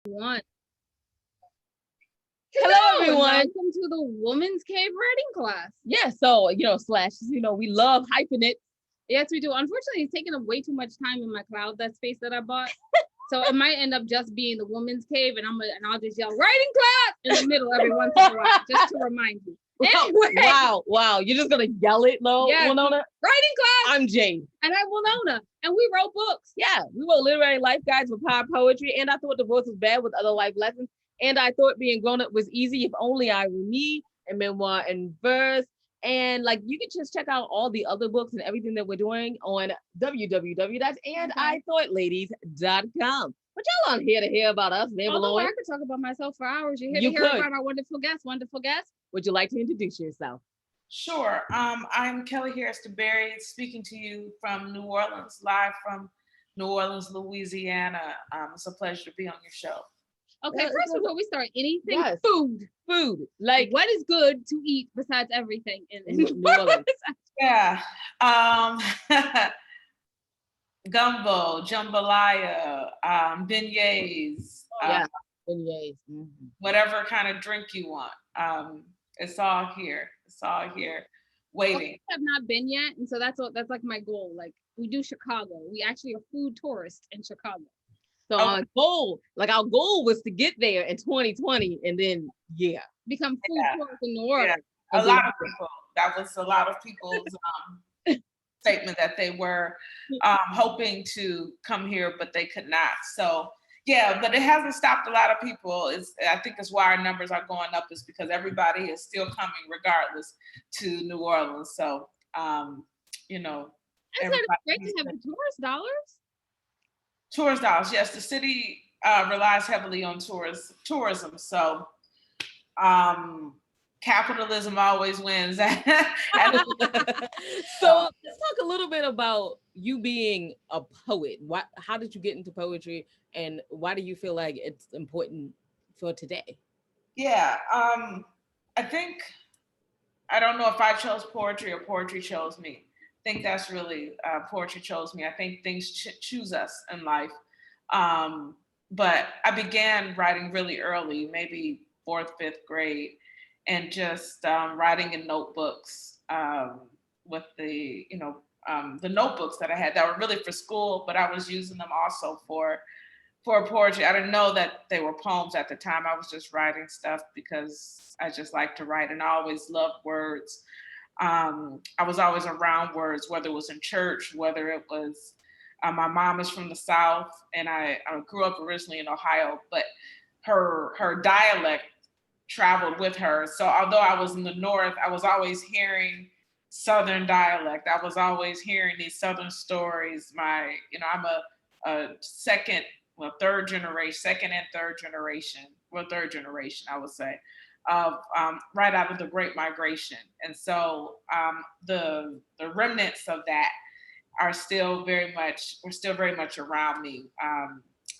One. Hello, everyone. Welcome to the Woman's Cave writing class. Yeah, so, we love hyping it. Yes, we do. Unfortunately, it's taking up way too much time in my cloud, that space that I bought. So it might end up just being the Woman's Cave, and I'll just yell writing class in the middle every once in a while, just to remind you. Anyway. Wow. You're just going to yell it, though, Yeah, Winona? Writing class. I'm Jade. And I'm Winona. And we wrote books. Yeah, we wrote literary life guides with power poetry, and I thought divorce was bad with other life lessons. And I thought being grown up was easy if only I were me, and memoir and verse. And you can just check out all the other books and everything that we're doing on www.andithoughladies.com. But y'all aren't here to hear about us. Although I could talk about myself for hours. You're here to hear about our wonderful guests. Wonderful guests. Would you like to introduce yourself? Sure. I'm Kelly Harris-DeBerry, speaking to you from New Orleans, live from New Orleans, Louisiana. It's a pleasure to be on your show. Okay, first before we start anything, yes. Food. What is good to eat besides everything in New Orleans? Yeah. Gumbo, jambalaya, beignets. Beignets. Mm-hmm. Whatever kind of drink you want. It's all here. Waiting. I have not been yet, and so that's like my goal. Like, we do Chicago. We actually are food tourists in Chicago. So our goal was to get there in 2020 and then become food tourists in New Orleans. Yeah. That was a lot of people's statement that they were hoping to come here, but they could not. So but it hasn't stopped a lot of people. I think it's why our numbers are going up, is because everybody is still coming regardless to New Orleans. So I said it's great to have the tourist dollars. Tourist dollars, yes. The city relies heavily on tourism. So capitalism always wins. So let's talk a little bit about you being a poet. How did you get into poetry, and why do you feel like it's important for today? Yeah, I think, I don't know if I chose poetry or poetry chose me. I think that's really, poetry chose me. I think things choose us in life. But I began writing really early, maybe 4th, 5th grade, and just writing in notebooks with the notebooks that I had that were really for school, but I was using them also for poetry. I didn't know that they were poems at the time. I was just writing stuff because I just like to write, and I always loved words. I was always around words, whether it was in church, whether it was, my mom is from the South, and I grew up originally in Ohio, but her dialect traveled with her. So although I was in the North, I was always hearing Southern dialect. I was always hearing these Southern stories. I'm a second and third generation, I would say, of right out of the Great Migration. And so the remnants of that are still very much around me.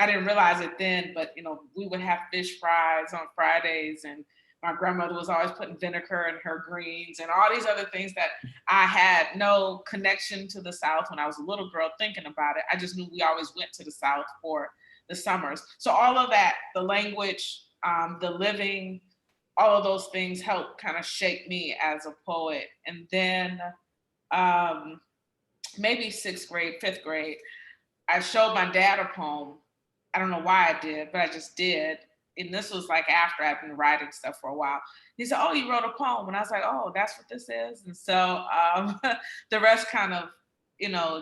I didn't realize it then, but we would have fish fries on Fridays, and my grandmother was always putting vinegar in her greens and all these other things that I had no connection to the South when I was a little girl thinking about it. I just knew we always went to the South for the summers. So all of that, the language, the living, all of those things helped kind of shape me as a poet. And then maybe 6th grade, 5th grade, I showed my dad a poem. I don't know why I did, but I just did. And this was like after I'd been writing stuff for a while. He said, "Oh, you wrote a poem." And I was like, "Oh, that's what this is." And so the rest kind of,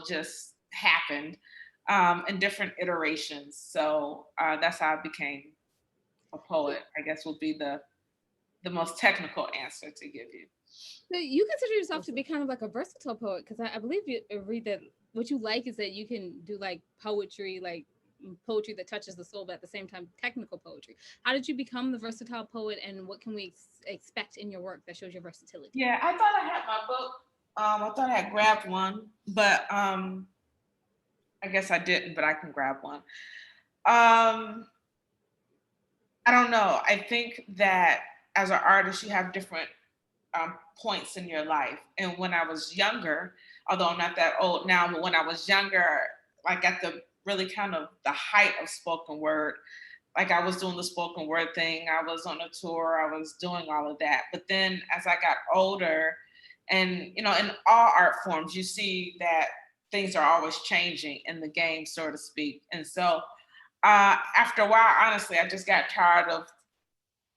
just happened in different iterations. So that's how I became a poet, I guess would be the most technical answer to give you. So you consider yourself to be kind of like a versatile poet, because I believe you read that what you like is that you can do like poetry that touches the soul, but at the same time technical poetry. How did you become the versatile poet, and what can we expect in your work that shows your versatility? Yeah, I thought I had my book. I thought I had grabbed one, but I guess I didn't, but I can grab one. I don't know. I think that as an artist, you have different points in your life. And when I was younger, although I'm not that old now, but when I was younger, like at the really kind of the height of spoken word, like I was doing the spoken word thing, I was on a tour, I was doing all of that. But then as I got older, and in all art forms, you see that things are always changing in the game, so to speak. And so after a while, honestly, I just got tired of,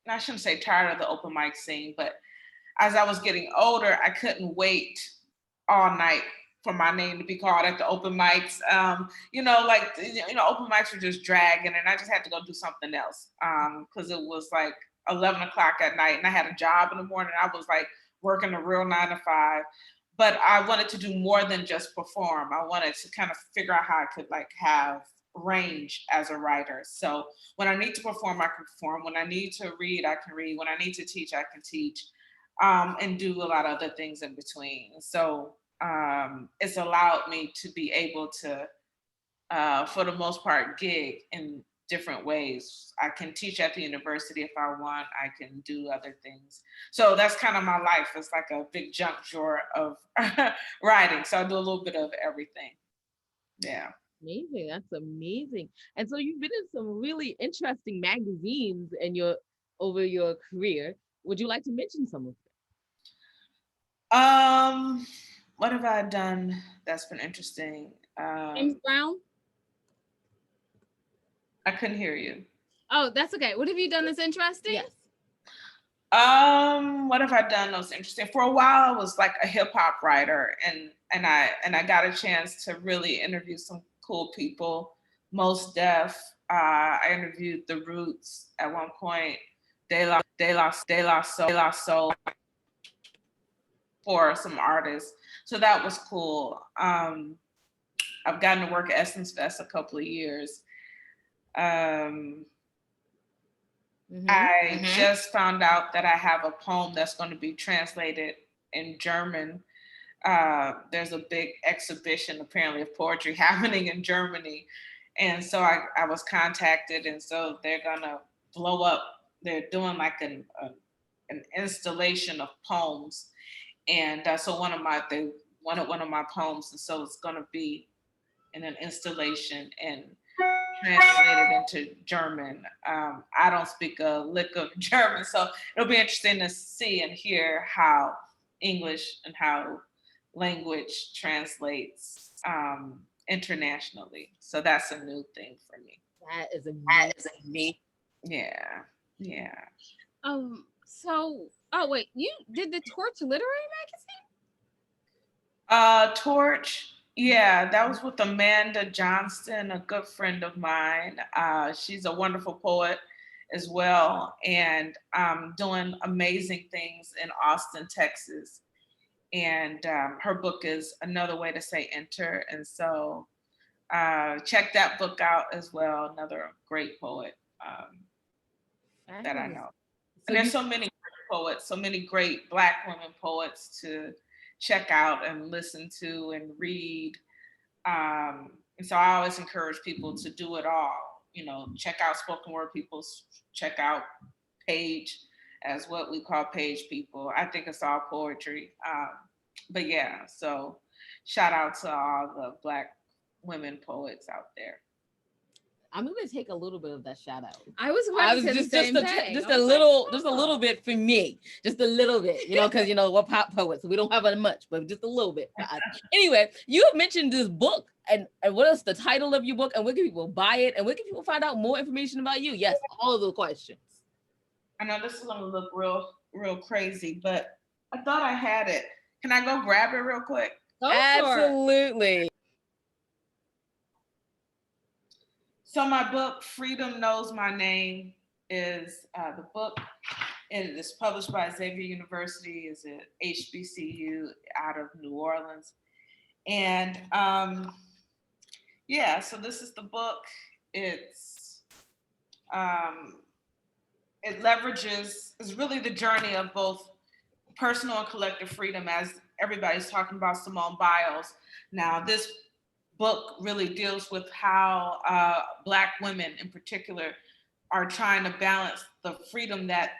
I shouldn't say tired of the open mic scene, but as I was getting older, I couldn't wait all night for my name to be called at the open mics. Open mics were just dragging, and I just had to go do something else because it was like 11 o'clock at night, and I had a job in the morning. I was like working a real 9 to 5, but I wanted to do more than just perform. I wanted to kind of figure out how I could like have range as a writer. So when I need to perform, I can perform. When I need to read, I can read. When I need to teach, I can teach, and do a lot of other things in between. So it's allowed me to be able to, for the most part, gig in different ways. I can teach at the university if I want. I can do other things. So that's kind of my life. It's like a big junk drawer of writing. So I do a little bit of everything. Yeah. Amazing. That's amazing. And so you've been in some really interesting magazines over your career. Would you like to mention some of them? What have I done that's been interesting? James Brown? I couldn't hear you. Oh, that's okay. What have you done that's interesting? Yes. What have I done that's interesting? For a while, I was like a hip hop writer, and I got a chance to really interview some cool people. Mos Def. I interviewed The Roots at one point. De La Soul for some artists. So that was cool. I've gotten to work at Essence Fest a couple of years. I just found out that I have a poem that's going to be translated in German. There's a big exhibition apparently of poetry happening in Germany. And so I was contacted, and so they're gonna blow up. They're doing like an installation of poems, and so they wanted one of my poems, and so it's gonna be in an installation and translated into German. I don't speak a lick of German, so it'll be interesting to see and hear how English and how language translates internationally. So that's a new thing for me. That is amazing. Yeah. Wait, you did the Torch Literary Magazine? Torch. Yeah, that was with Amanda Johnston, a good friend of mine. She's a wonderful poet as well, and doing amazing things in Austin, Texas. And her book is Another Way to Say Enter. And so check that book out as well. Another great poet that I know. And there's so many poets, so many great Black women poets to check out and listen to and read. And so I always encourage people to do it all. Check out spoken word people, check out page as what we call page people. I think it's all poetry. But yeah, so shout out to all the Black women poets out there. I'm going to take a little bit of that shout out. I was just a little bit for me, just a little bit, because we're pop poets, so we don't have much, but just a little bit. Anyway, you have mentioned this book, and what is the title of your book, and where can people buy it, and where can people find out more information about you? Yes, all of the questions. I know this is going to look real crazy, but I thought I had it. Can I go grab it real quick? Absolutely. So my book, Freedom Knows My Name, is the book. It is published by Xavier University, is at HBCU out of New Orleans. And so this is the book. It is really the journey of both personal and collective freedom, as everybody's talking about Simone Biles. Now, this book really deals with how Black women in particular are trying to balance the freedom that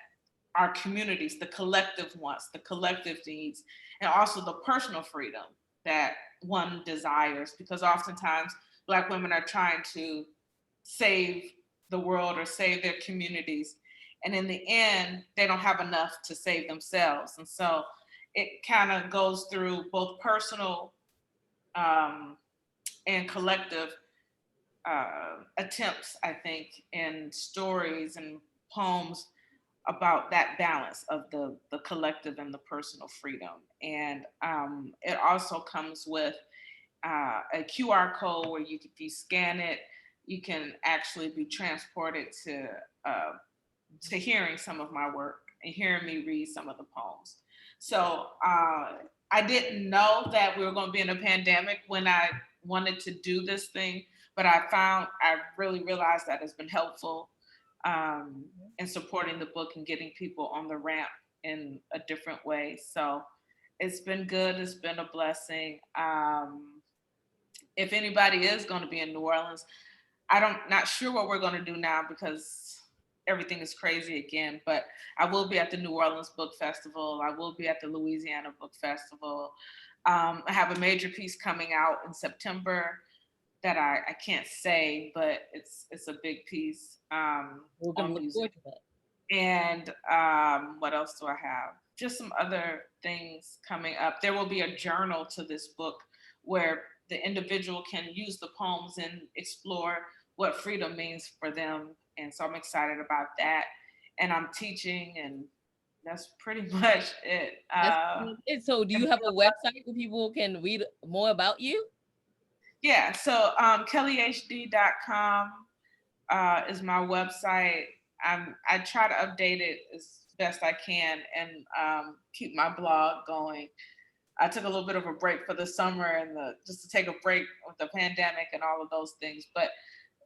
our communities, the collective wants, the collective needs, and also the personal freedom that one desires, because oftentimes Black women are trying to save the world or save their communities. And in the end, they don't have enough to save themselves. And so it kind of goes through both personal and collective attempts, I think, in stories and poems about that balance of the collective and the personal freedom. And it also comes with a QR code where if you scan it, you can actually be transported to hearing some of my work and hearing me read some of the poems. So I didn't know that we were going to be in a pandemic when I wanted to do this thing, but I really realized that it's been helpful in supporting the book and getting people on the ramp in a different way. So it's been good. It's been a blessing. If anybody is going to be in New Orleans, not sure what we're going to do now because everything is crazy again, but I will be at the New Orleans Book Festival. I will be at the Louisiana Book Festival. I have a major piece coming out in September that I can't say, but it's a big piece. We're going to look forward to that. And what else do I have? Just some other things coming up. There will be a journal to this book where the individual can use the poems and explore what freedom means for them. And so I'm excited about that. And I'm teaching, and that's pretty much it. So do you have a website where people can read more about you? Yeah, so kellihd.com is my website. I try to update it as best I can and keep my blog going. I took a little bit of a break for the summer and just to take a break with the pandemic and all of those things. But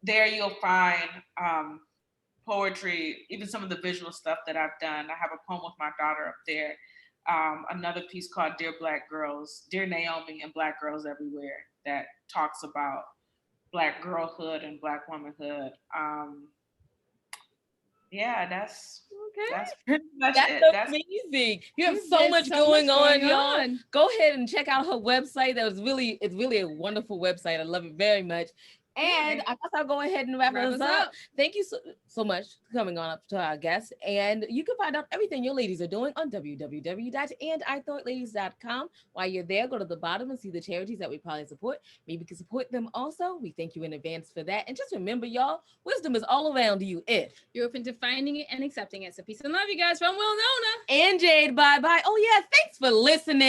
there you'll find poetry, even some of the visual stuff that I've done. I have a poem with my daughter up there. Another piece called Dear Black Girls, Dear Naomi and Black Girls Everywhere, that talks about Black girlhood and Black womanhood. Yeah, that's pretty much it. That's amazing. You have so much going on, y'all. Go ahead and check out her website. It's really a wonderful website. I love it very much. And I guess I'll go ahead and wrap us up. Thank you so much for coming on up to our guests. And you can find out everything your ladies are doing on www.andithoughladies.com. While you're there, go to the bottom and see the charities that we probably support. Maybe you can support them also. We thank you in advance for that. And just remember, y'all, wisdom is all around you if you're open to finding it and accepting it. So peace and love, you guys, from Will Nona and Jade. Bye-bye. Oh, yeah, thanks for listening.